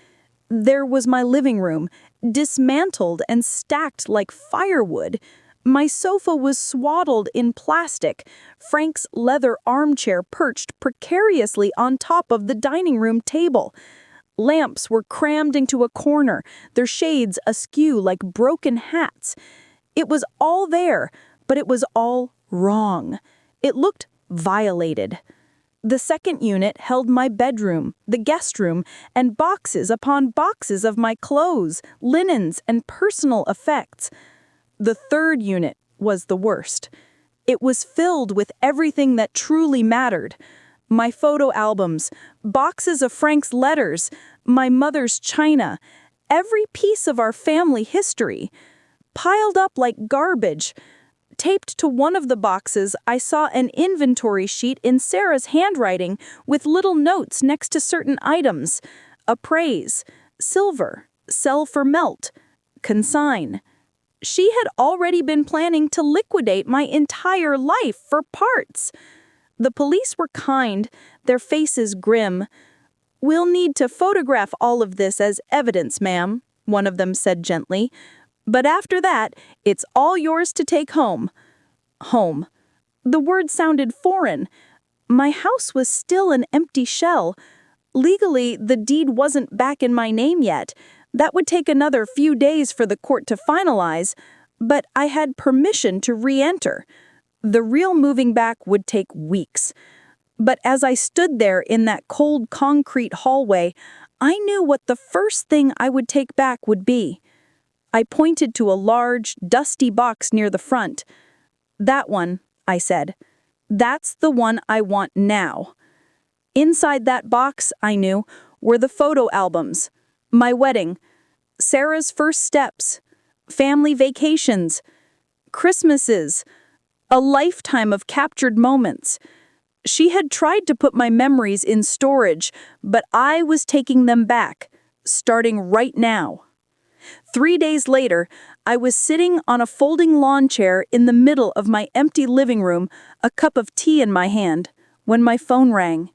There was my living room, dismantled and stacked like firewood. My sofa was swaddled in plastic, Frank's leather armchair perched precariously on top of the dining room table. Lamps were crammed into a corner, their shades askew like broken hats. It was all there, but it was all wrong. It looked violated. The second unit held my bedroom, the guest room, and boxes upon boxes of my clothes, linens, and personal effects. The third unit was the worst. It was filled with everything that truly mattered. My photo albums, boxes of Frank's letters, my mother's china, every piece of our family history, piled up like garbage. Taped to one of the boxes, I saw an inventory sheet in Sarah's handwriting with little notes next to certain items. Appraise, silver, sell for melt, consign. She had already been planning to liquidate my entire life for parts. The police were kind, their faces grim. "We'll need to photograph all of this as evidence, ma'am," one of them said gently. "But after that, it's all yours to take home." Home. The word sounded foreign. My house was still an empty shell. Legally, the deed wasn't back in my name yet. That would take another few days for the court to finalize, but I had permission to re-enter. The real moving back would take weeks. But as I stood there in that cold concrete hallway, I knew what the first thing I would take back would be. I pointed to a large, dusty box near the front. "That one," I said. "That's the one I want now." Inside that box, I knew, were the photo albums. My wedding, Sarah's first steps, family vacations, Christmases, a lifetime of captured moments. She had tried to put my memories in storage, but I was taking them back, starting right now. 3 days later, I was sitting on a folding lawn chair in the middle of my empty living room, a cup of tea in my hand, when my phone rang.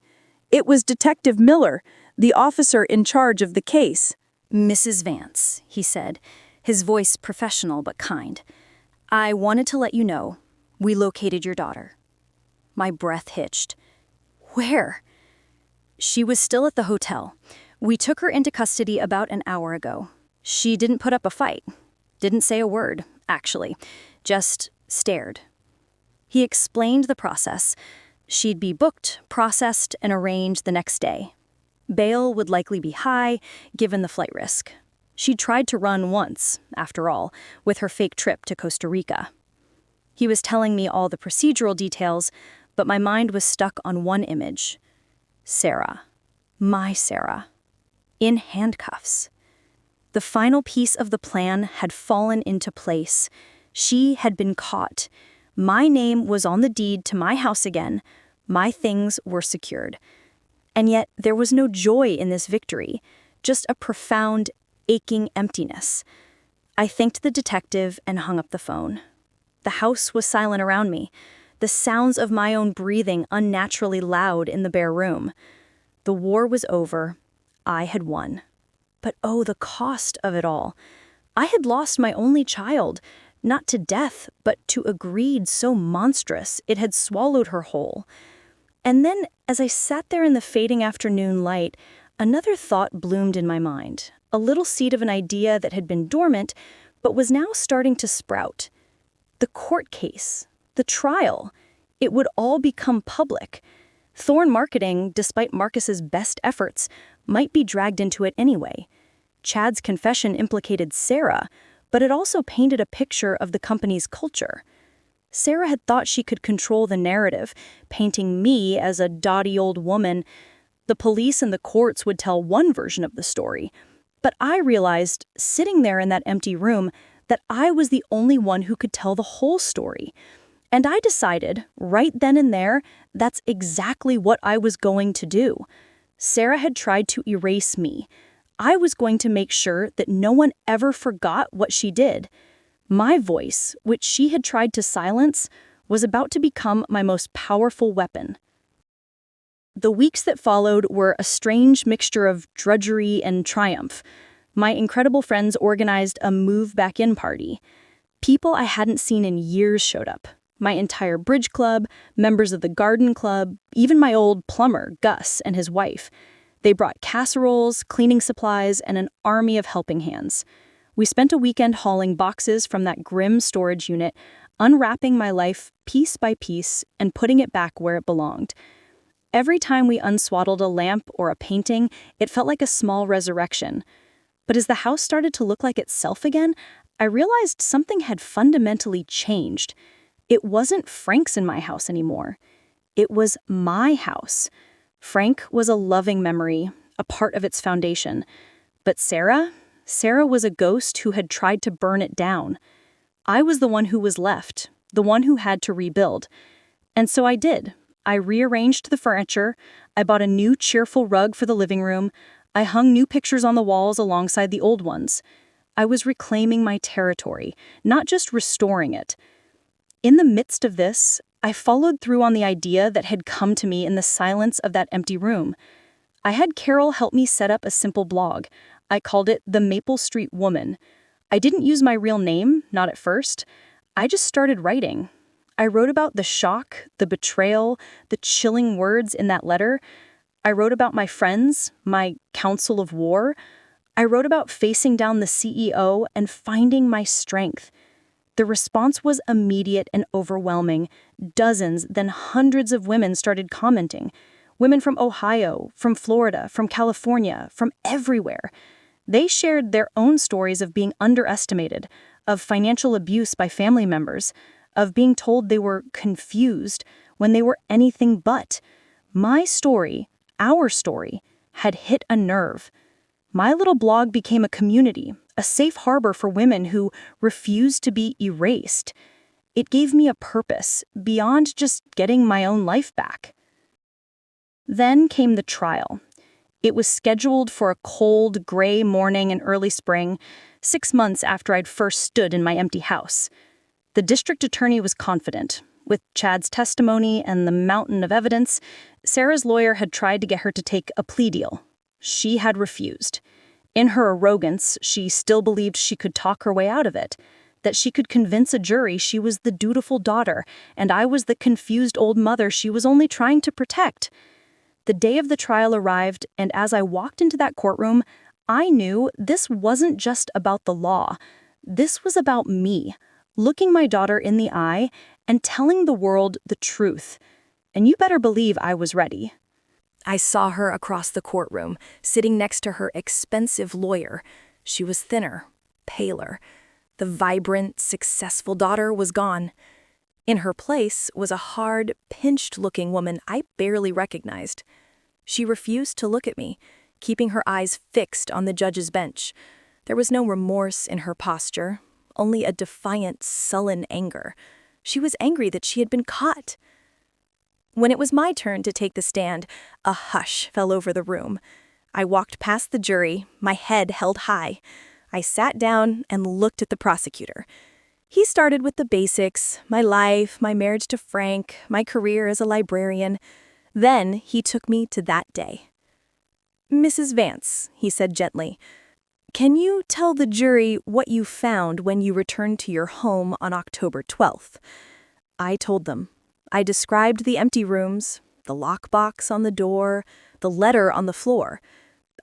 It was Detective Miller, the officer in charge of the case. "Mrs. Vance," he said, his voice professional but kind. "I wanted to let you know, we located your daughter." My breath hitched. "Where?" "She was still at the hotel. We took her into custody about an hour ago. She didn't put up a fight. Didn't say a word, actually. Just stared." He explained the process. She'd be booked, processed, and arraigned the next day. Bail would likely be high, given the flight risk. She'd tried to run once, after all, with her fake trip to Costa Rica. He was telling me all the procedural details, but my mind was stuck on one image. Sarah. My Sarah. In handcuffs. The final piece of the plan had fallen into place. She had been caught. My name was on the deed to my house again. My things were secured. And yet there was no joy in this victory, just a profound, aching emptiness. I thanked the detective and hung up the phone. The house was silent around me, the sounds of my own breathing unnaturally loud in the bare room. The war was over. I had won. But oh, the cost of it all. I had lost my only child, not to death, but to a greed so monstrous it had swallowed her whole. And then, as I sat there in the fading afternoon light, another thought bloomed in my mind, a little seed of an idea that had been dormant, but was now starting to sprout. The court case, the trial, it would all become public. Thorn Marketing, despite Marcus's best efforts, might be dragged into it anyway. Chad's confession implicated Sarah, but it also painted a picture of the company's culture. Sarah had thought she could control the narrative, painting me as a dotty old woman. The police and the courts would tell one version of the story. But I realized, sitting there in that empty room, that I was the only one who could tell the whole story. And I decided, right then and there, that's exactly what I was going to do. Sarah had tried to erase me. I was going to make sure that no one ever forgot what she did. My voice, which she had tried to silence, was about to become my most powerful weapon. The weeks that followed were a strange mixture of drudgery and triumph. My incredible friends organized a move-back-in party. People I hadn't seen in years showed up. My entire bridge club, members of the garden club, even my old plumber, Gus, and his wife. They brought casseroles, cleaning supplies, and an army of helping hands. We spent a weekend hauling boxes from that grim storage unit, unwrapping my life piece by piece and putting it back where it belonged. Every time we unswaddled a lamp or a painting, it felt like a small resurrection. But as the house started to look like itself again, I realized something had fundamentally changed. It wasn't Frank's in my house anymore. It was my house. Frank was a loving memory, a part of its foundation. But Sarah was a ghost who had tried to burn it down. I was the one who was left, the one who had to rebuild. And so I did. I rearranged the furniture. I bought a new cheerful rug for the living room. I hung new pictures on the walls alongside the old ones. I was reclaiming my territory, not just restoring it. In the midst of this, I followed through on the idea that had come to me in the silence of that empty room. I had Carol help me set up a simple blog. I called it The Maple Street Woman. I didn't use my real name, not at first. I just started writing. I wrote about the shock, the betrayal, the chilling words in that letter. I wrote about my friends, my council of war. I wrote about facing down the CEO and finding my strength. The response was immediate and overwhelming. Dozens, then hundreds of women started commenting. Women from Ohio, from Florida, from California, from everywhere. They shared their own stories of being underestimated, of financial abuse by family members, of being told they were confused when they were anything but. My story, our story, had hit a nerve. My little blog became a community, a safe harbor for women who refused to be erased. It gave me a purpose beyond just getting my own life back. Then came the trial. It was scheduled for a cold, gray morning in early spring, 6 months after I'd first stood in my empty house. The district attorney was confident. With Chad's testimony and the mountain of evidence, Sarah's lawyer had tried to get her to take a plea deal. She had refused. In her arrogance, she still believed she could talk her way out of it, that she could convince a jury she was the dutiful daughter and I was the confused old mother she was only trying to protect. The day of the trial arrived, and as I walked into that courtroom, I knew this wasn't just about the law. This was about me, looking my daughter in the eye and telling the world the truth. And you better believe I was ready. I saw her across the courtroom, sitting next to her expensive lawyer. She was thinner, paler. The vibrant, successful daughter was gone. In her place was a hard, pinched-looking woman I barely recognized. She refused to look at me, keeping her eyes fixed on the judge's bench. There was no remorse in her posture, only a defiant, sullen anger. She was angry that she had been caught. When it was my turn to take the stand, a hush fell over the room. I walked past the jury, my head held high. I sat down and looked at the prosecutor. He started with the basics, my life, my marriage to Frank, my career as a librarian. Then he took me to that day. "Mrs. Vance," he said gently, "can you tell the jury what you found when you returned to your home on October 12th? I told them. I described the empty rooms, the lockbox on the door, the letter on the floor.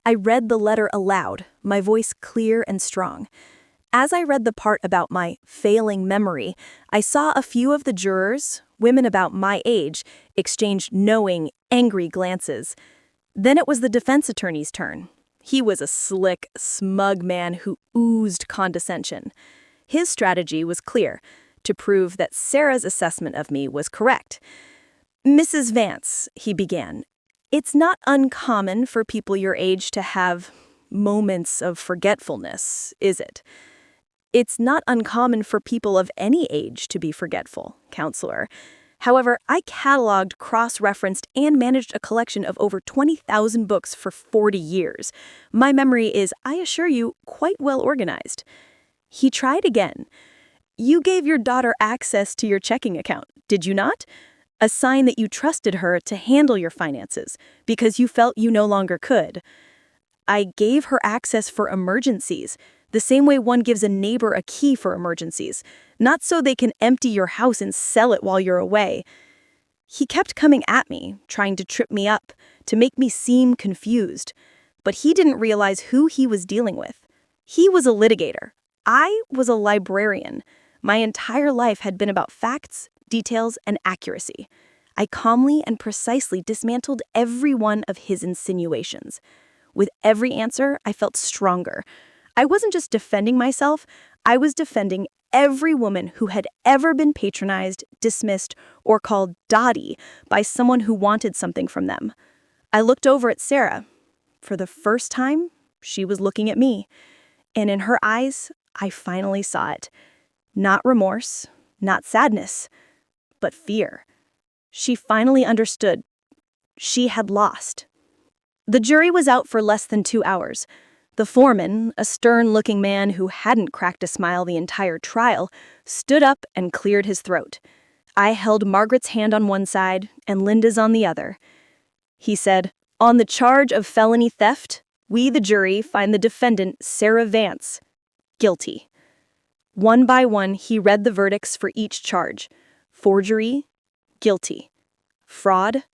I read the letter aloud, my voice clear and strong. As I read the part about my failing memory, I saw a few of the jurors, women about my age, exchange knowing, angry glances. Then it was the defense attorney's turn. He was a slick, smug man who oozed condescension. His strategy was clear, to prove that Sarah's assessment of me was correct. "Mrs. Vance," he began, "it's not uncommon for people your age to have moments of forgetfulness, is it? It's not uncommon for people of any age to be forgetful, counselor. However, I cataloged, cross-referenced, and managed a collection of over 20,000 books for 40 years. My memory is, I assure you, quite well organized." He tried again. "You gave your daughter access to your checking account, did you not? A sign that you trusted her to handle your finances, because you felt you no longer could." "I gave her access for emergencies, the same way one gives a neighbor a key for emergencies, not so they can empty your house and sell it while you're away." He kept coming at me, trying to trip me up, to make me seem confused. But he didn't realize who he was dealing with. He was a litigator. I was a librarian. My entire life had been about facts, details, and accuracy. I calmly and precisely dismantled every one of his insinuations. With every answer, I felt stronger. I wasn't just defending myself, I was defending every woman who had ever been patronized, dismissed, or called Dottie by someone who wanted something from them. I looked over at Sarah. For the first time, she was looking at me. And in her eyes, I finally saw it. Not remorse, not sadness, but fear. She finally understood. She had lost. The jury was out for less than 2 hours. The foreman, a stern-looking man who hadn't cracked a smile the entire trial, stood up and cleared his throat. I held Margaret's hand on one side and Linda's on the other. He said, "On the charge of felony theft, we, the jury, find the defendant, Sarah Vance, guilty." One by one, he read the verdicts for each charge. Forgery, guilty. Fraud,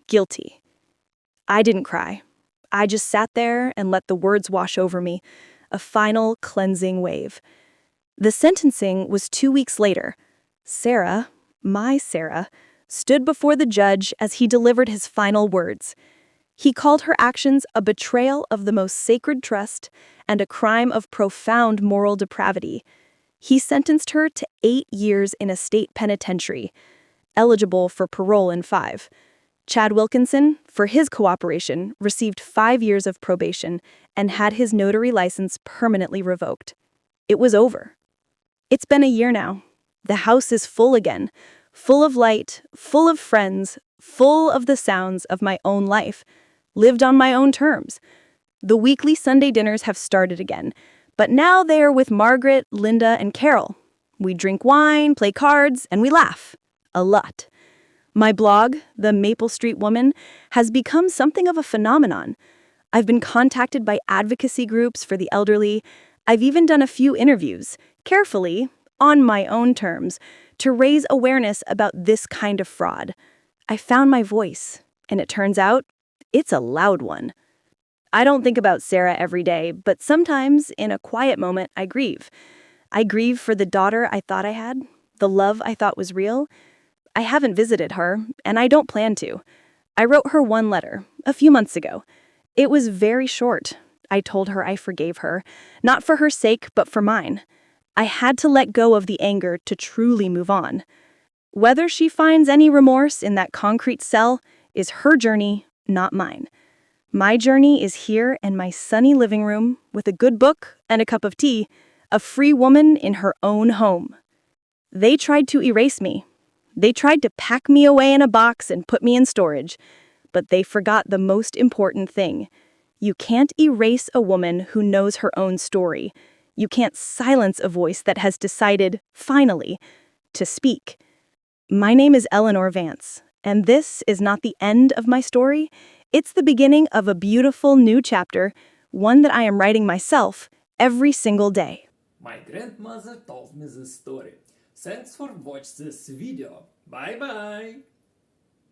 guilty. I didn't cry. I just sat there and let the words wash over me, a final cleansing wave. The sentencing was 2 weeks later. Sarah, my Sarah, stood before the judge as he delivered his final words. He called her actions a betrayal of the most sacred trust and a crime of profound moral depravity. He sentenced her to 8 years in a state penitentiary, eligible for parole in 5. Chad Wilkinson, for his cooperation, received 5 years of probation and had his notary license permanently revoked. It was over. It's been a year now. The house is full again, full of light, full of friends, full of the sounds of my own life, lived on my own terms. The weekly Sunday dinners have started again, but now they are with Margaret, Linda, and Carol. We drink wine, play cards, and we laugh. A lot. My blog, The Maple Street Woman, has become something of a phenomenon. I've been contacted by advocacy groups for the elderly. I've even done a few interviews, carefully, on my own terms, to raise awareness about this kind of fraud. I found my voice, and it turns out, it's a loud one. I don't think about Sarah every day, but sometimes, in a quiet moment, I grieve. I grieve for the daughter I thought I had, the love I thought was real. I haven't visited her, and I don't plan to. I wrote her one letter, a few months ago. It was very short. I told her I forgave her, not for her sake, but for mine. I had to let go of the anger to truly move on. Whether she finds any remorse in that concrete cell is her journey, not mine. My journey is here in my sunny living room with a good book and a cup of tea, a free woman in her own home. They tried to erase me. They tried to pack me away in a box and put me in storage, but they forgot the most important thing. You can't erase a woman who knows her own story. You can't silence a voice that has decided, finally, to speak. My name is Eleanor Vance, and this is not the end of my story. It's the beginning of a beautiful new chapter, one that I am writing myself every single day. My grandmother told me this story. Thanks for watching this video. Bye bye.